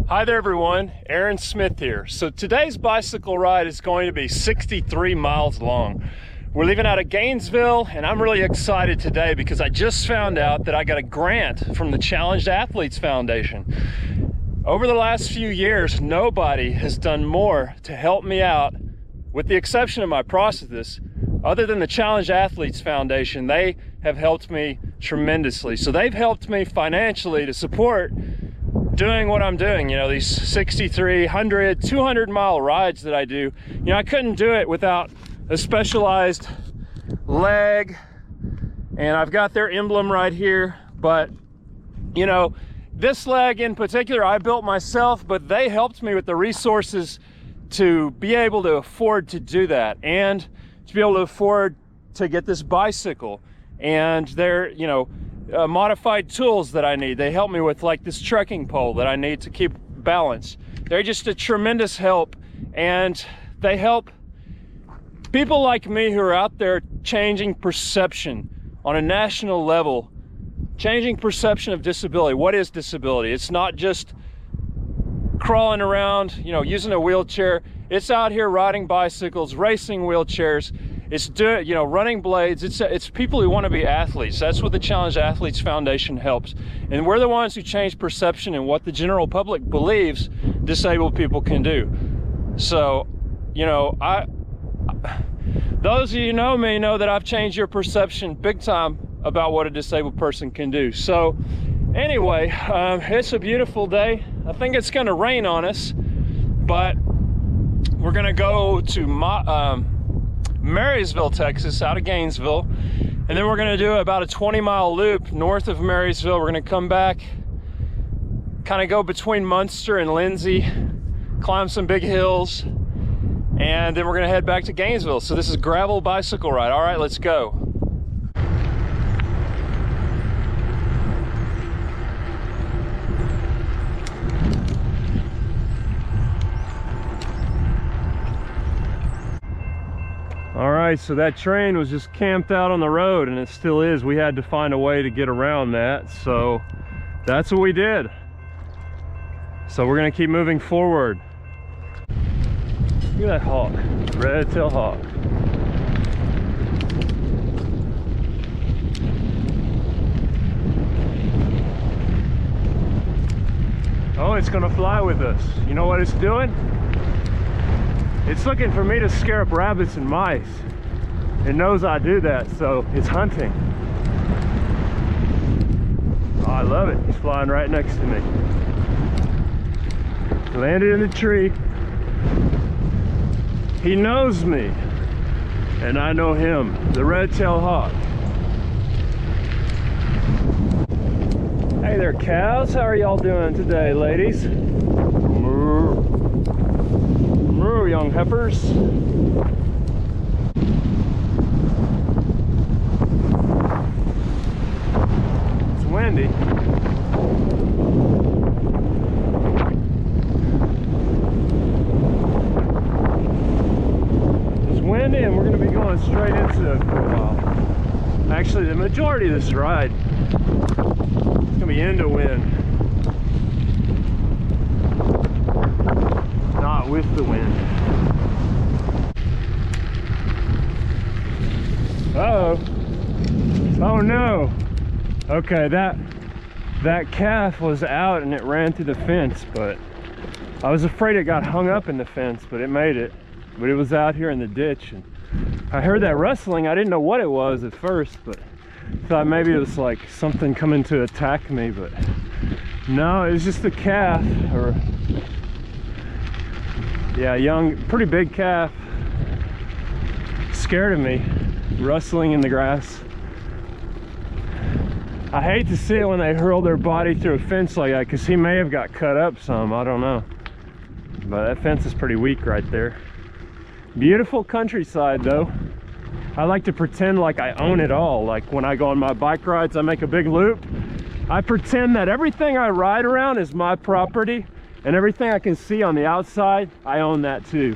Hi there everyone, Aaron Smith here. So today's bicycle ride is going to be 63 miles long. We're leaving out of Gainesville and I'm really excited today because I just found out that I got a grant from the Challenged Athletes Foundation. Over the last few years, nobody has done more to help me out, with the exception of my prosthetists, other than the Challenged Athletes Foundation. They have helped me tremendously. So they've helped me financially to support doing what I'm doing, these 6,300, 200-mile rides that I do. I couldn't do it without a specialized leg, and I've got their emblem right here. But, this leg in particular, I built myself, but they helped me with the resources to be able to afford to do that and to be able to afford to get this bicycle. And they're, modified tools that I need. They help me with like this trekking pole that I need to keep balance. They're just a tremendous help, and they help people like me who are out there changing perception on a national level, changing perception of disability. What is disability? It's not just crawling around, using a wheelchair. It's out here riding bicycles, racing wheelchairs. It's running blades. It's people who want to be athletes. That's what the Challenged Athletes Foundation helps. And we're the ones who change perception and what the general public believes disabled people can do. So, those of you who know me know that I've changed your perception big time about what a disabled person can do. So anyway, it's a beautiful day. I think it's going to rain on us, but we're going to go to Marysville, Texas, out of Gainesville, and then we're going to do about a 20-mile loop north of Marysville. We're going to come back, kind of go between Munster and Lindsay, climb some big hills, and then we're going to head back to Gainesville. So this is a gravel bicycle ride. All right, let's go. All right, so that train was just camped out on the road, and it still is. We had to find a way to get around that, so that's what we did. So we're gonna keep moving forward. Look at that hawk, red-tailed hawk. Oh, it's gonna fly with us. You know what it's doing? It's looking for me to scare up rabbits and mice. It knows I do that, so it's hunting. Oh, I love it. He's flying right next to me. Landed in the tree. He knows me, and I know him, the red-tailed hawk. Hey there, cows. How are y'all doing today, ladies? Young heifers. It's windy. It's windy, and we're going to be going straight into it for a while. Actually, the majority of this ride is going to be into wind, not with the wind. Uh-oh. Oh no. Okay, that calf was out and it ran through the fence, but I was afraid it got hung up in the fence, but it made it. But it was out here in the ditch, and I heard that rustling. I didn't know what it was at first, but thought maybe it was like something coming to attack me, but no, it was just a calf, or yeah, young, pretty big calf. Scared of me, rustling in the grass. I hate to see it when they hurl their body through a fence like that, because he may have got cut up some, I don't know. But that fence is pretty weak right there. Beautiful countryside though. I like to pretend like I own it all. Like when I go on my bike rides, I make a big loop. I pretend that everything I ride around is my property, and everything I can see on the outside, I own that too.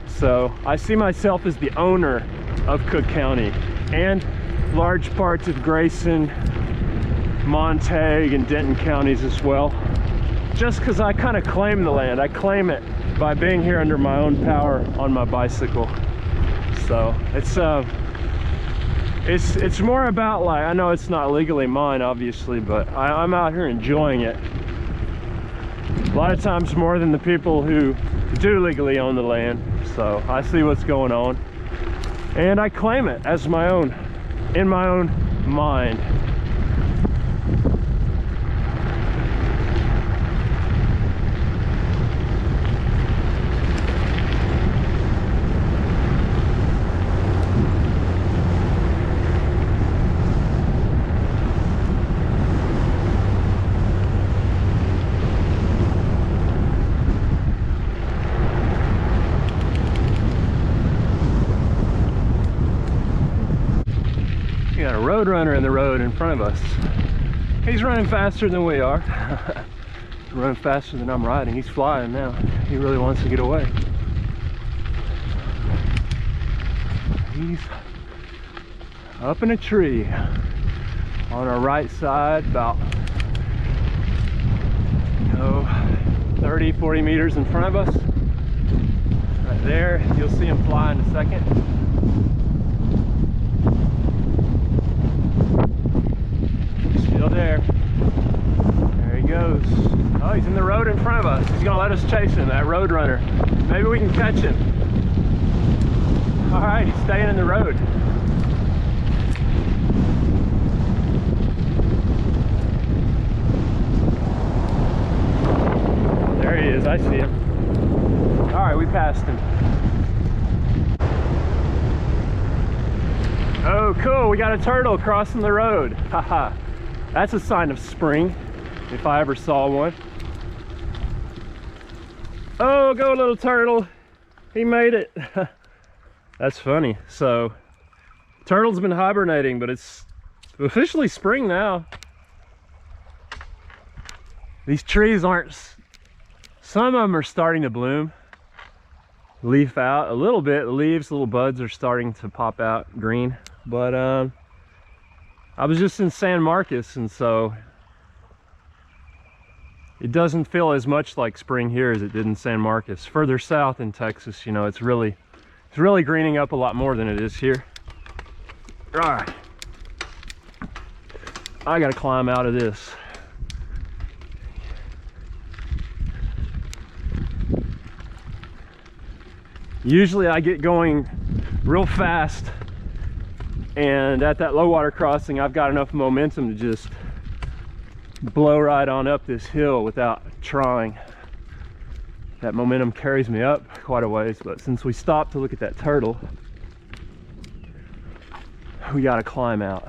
So I see myself as the owner of Cook County and large parts of Grayson, Montague, and Denton counties as well. just because I kind of claim the land. I claim it by being here under my own power on my bicycle. So it's more about, like, I know it's not legally mine, obviously, but I'm out here enjoying it. A lot of times more than the people who do legally own the land. So I see what's going on, and I claim it as my own, in my own mind. We got a road runner in the road in front of us. He's running faster than we are. Running faster than I'm riding. He's flying now. He really wants to get away. He's up in a tree on our right side, about 30, 40 meters in front of us. Right there. You'll see him fly in a second. Still there. There he goes. Oh, he's in the road in front of us. He's gonna let us chase him, that road runner. Maybe we can catch him. All right, he's staying in the road. There he is, I see him. All right, we passed him. Oh, cool, we got a turtle crossing the road. Haha. That's a sign of spring, if I ever saw one. Oh, go little turtle. He made it. That's funny. So, turtle's been hibernating, but it's officially spring now. These trees aren't, some of them are starting to bloom. Leaf out a little bit, the leaves, little buds are starting to pop out green. But I was just in San Marcos, and so it doesn't feel as much like spring here as it did in San Marcos. Further south in Texas, you know, it's really greening up a lot more than it is here. All right, I gotta climb out of this. Usually I get going real fast, and at that low water crossing I've got enough momentum to just blow right on up this hill without trying. That momentum carries me up quite a ways, but since we stopped to look at that turtle, we got to climb out.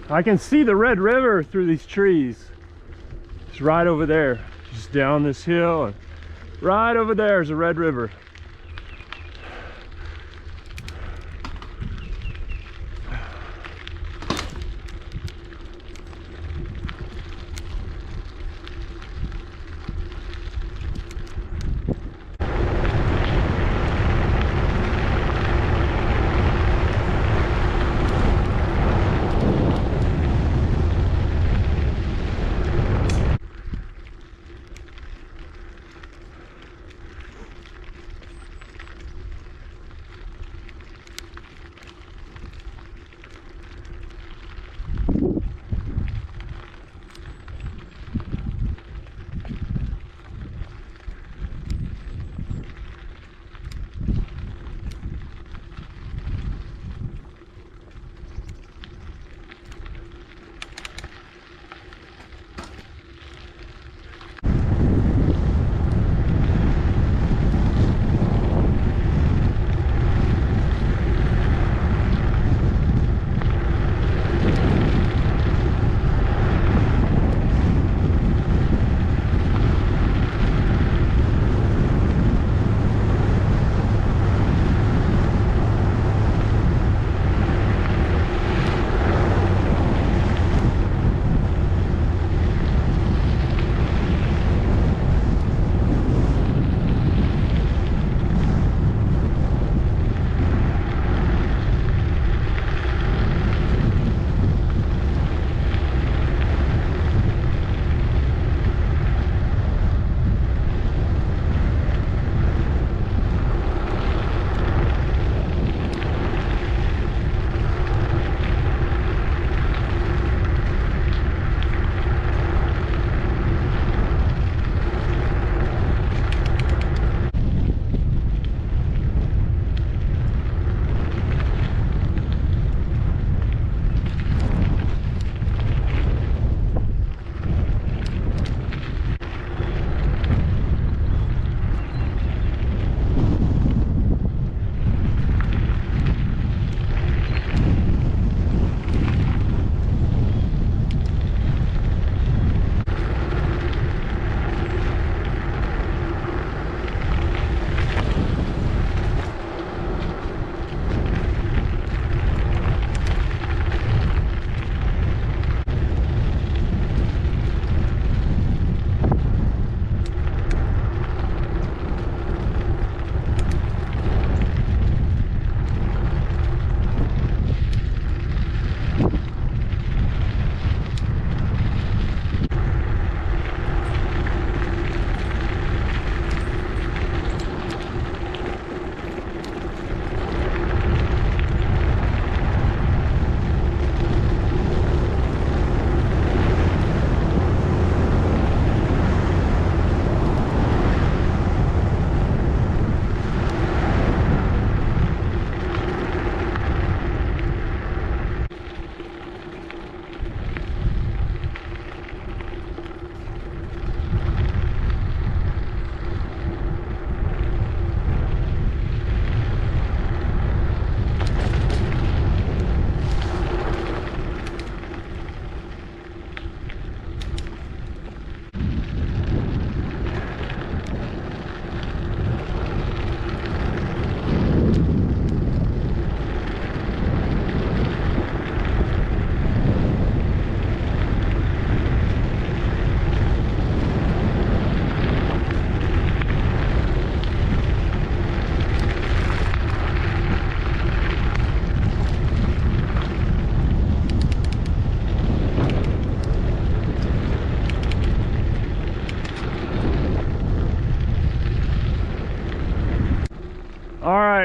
I can see the Red River through these trees. It's right over there, just down this hill, and right over there is the Red River.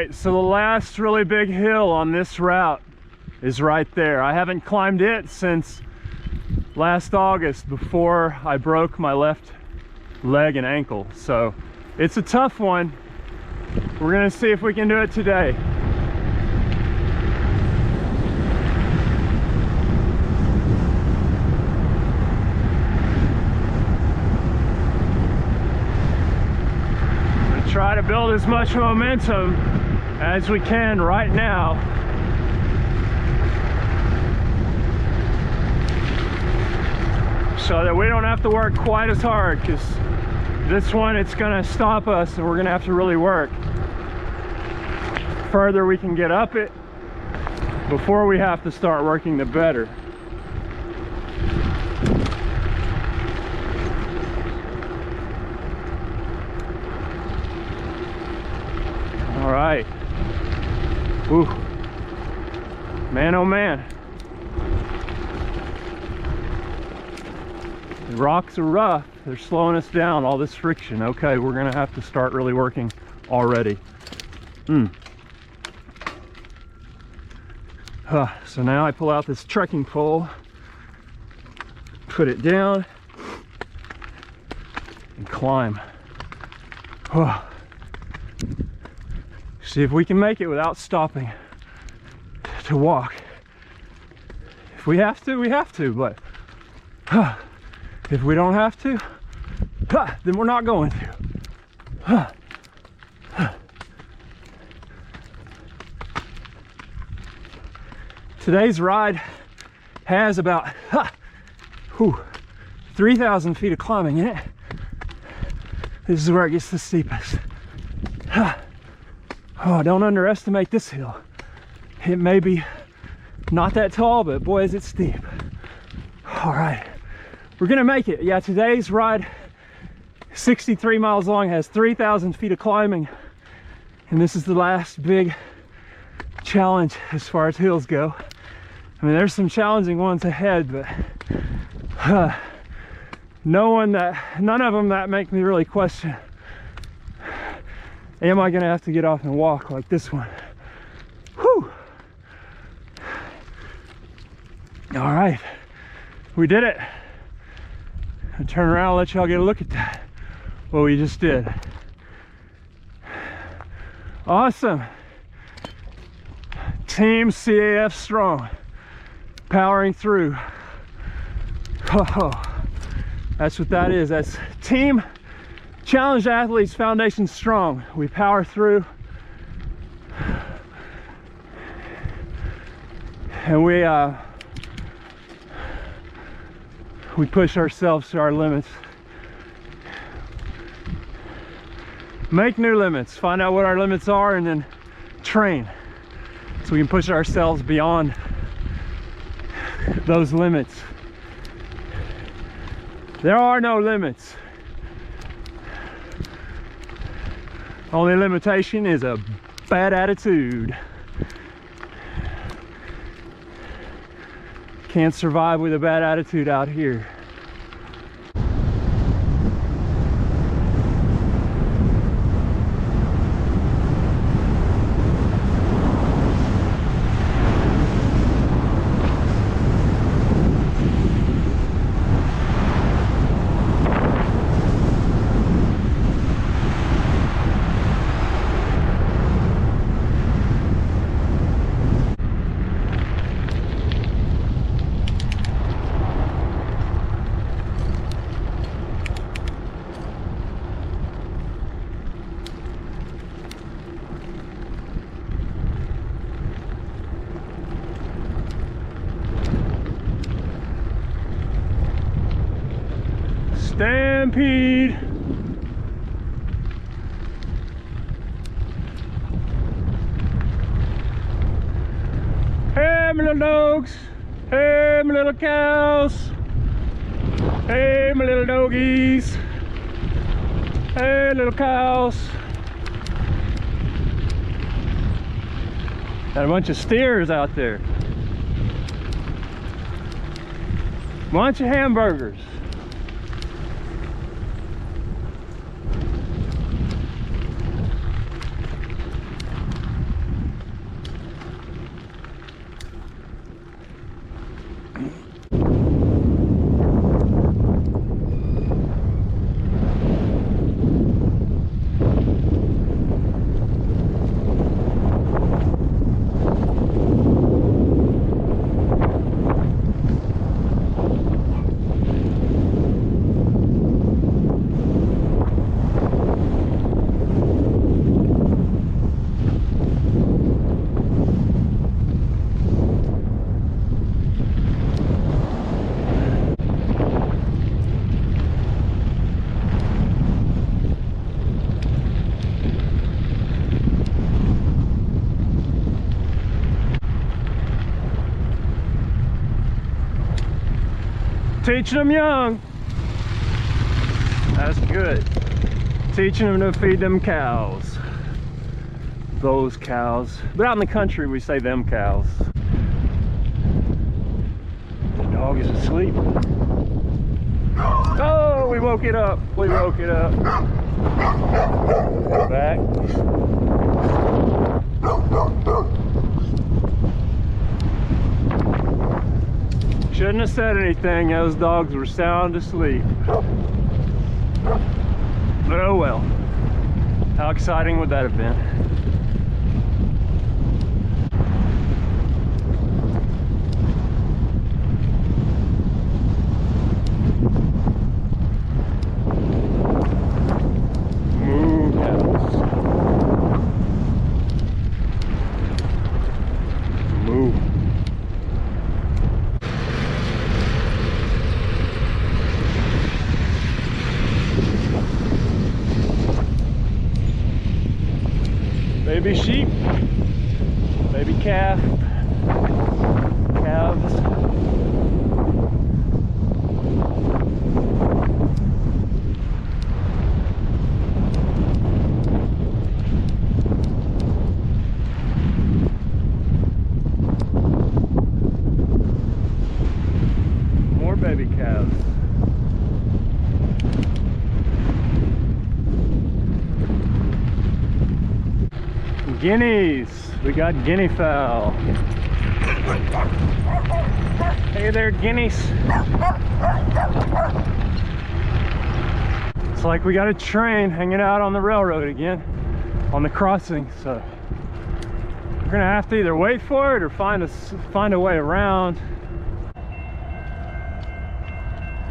right, so the last really big hill on this route is right there. I haven't climbed it since last August, before I broke my left leg and ankle. So it's a tough one. We're gonna see if we can do it today. Try to build as much momentum as we can right now. So that we don't have to work quite as hard, because this one, it's gonna stop us and we're gonna have to really work. Further we can get up it before we have to start working, the better. All right. Ooh. Man, oh man. The rocks are rough. They're slowing us down, all this friction. Okay, we're gonna have to start really working already. So now I pull out this trekking pole, put it down, and climb. See if we can make it without stopping to walk. If we have to, we have to, but if we don't have to, then we're not going to. Today's ride has about 3,000 feet of climbing in it. This is where it gets the steepest. Oh, don't underestimate this hill. It may be not that tall, but boy, is it steep. All right, we're gonna make it. Yeah, today's ride, 63 miles long, has 3,000 feet of climbing. And this is the last big challenge as far as hills go. I mean, there's some challenging ones ahead, but none of them that make me really question, am I gonna have to get off and walk like this one? Whew. All right, we did it. I'll turn around and let y'all get a look at that, what we just did. Awesome. Team CAF strong, powering through. Oh, that's what that is. That's Team Challenged Athletes Foundation strong. We power through, and we push ourselves to our limits. Make new limits, find out what our limits are, and then train so we can push ourselves beyond those limits. There are no limits. Only limitation is a bad attitude. Can't survive with a bad attitude out here. Stampede. Hey, my little dogs. Hey, my little cows. Hey, my little doggies. Hey, little cows. Got a bunch of steers out there. Bunch of hamburgers. Teaching them young. That's good. Teaching them to feed them cows. Those cows. But out in the country, we say them cows. The dog is asleep. Oh, we woke it up. We woke it up. Back. Shouldn't have said anything. Those dogs were sound asleep. But oh well. How exciting would that have been? Moo cows. Moo. Baby sheep, baby calf, calves. More baby calves. Guineas. We got guinea fowl. Hey there, guineas. It's like we got a train hanging out on the railroad again, on the crossing. So we're gonna have to either wait for it or find a way around.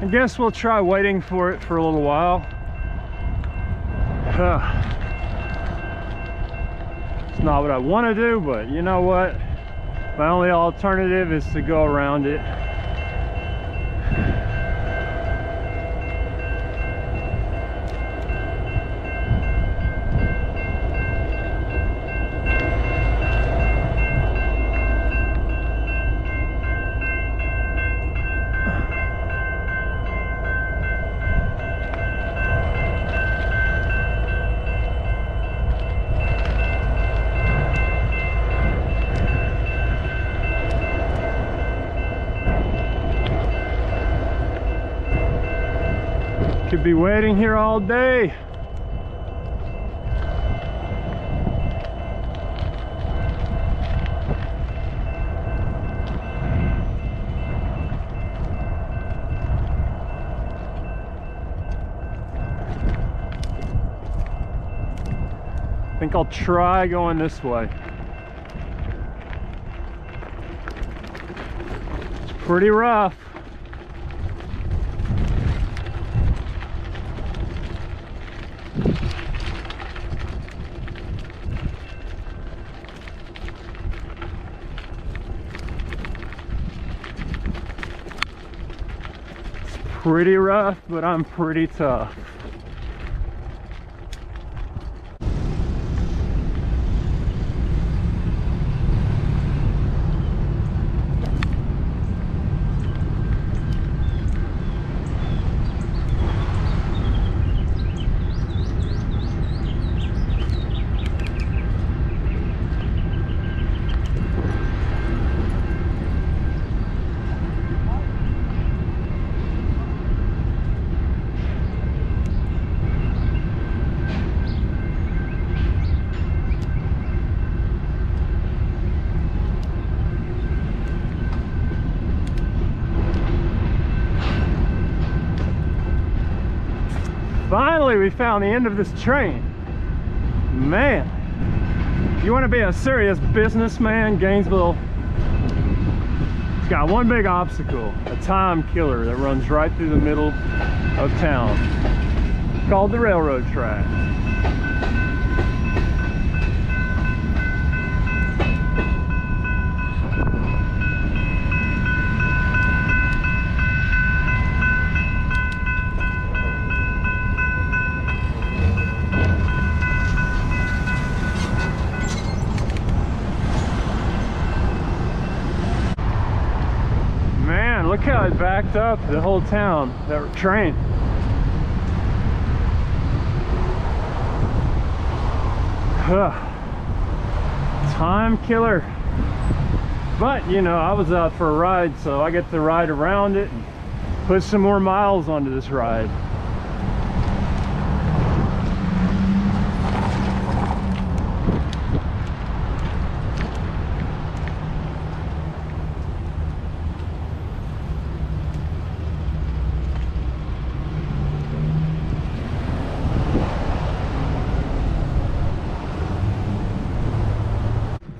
I guess we'll try waiting for it for a little while. It's not what I want to do, but you know what? My only alternative is to go around it. Could be waiting here all day. I think I'll try going this way. It's pretty rough. Pretty rough, but I'm pretty tough. Finally, we found the end of this train. Man, you want to be a serious businessman, Gainesville, it's got one big obstacle, a time killer that runs right through the middle of town, called the railroad track. Look how it backed up the whole town, that train. Time killer. But, you know, I was out for a ride, so I get to ride around it and put some more miles onto this ride.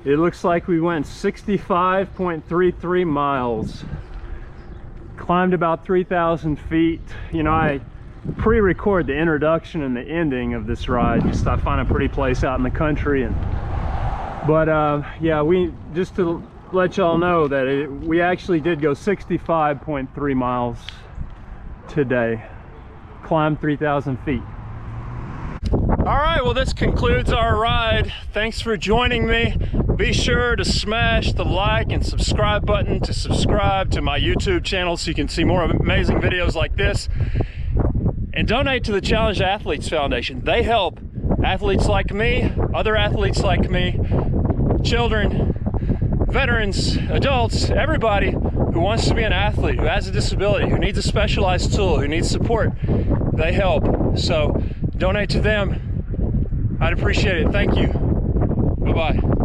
It looks like we went 65.33 miles. Climbed about 3,000 feet. You know, I pre-record the introduction and the ending of this ride. Just I find a pretty place out in the country. But yeah, we just to let y'all know that we actually did go 65.3 miles today. Climbed 3,000 feet. All right, well, this concludes our ride. Thanks for joining me. Be sure to smash the like and subscribe button to subscribe to my YouTube channel so you can see more amazing videos like this. And donate to the Challenged Athletes Foundation. They help athletes like me, other athletes like me, children, veterans, adults, everybody who wants to be an athlete, who has a disability, who needs a specialized tool, who needs support. They help. So donate to them. I'd appreciate it. Thank you. Bye-bye.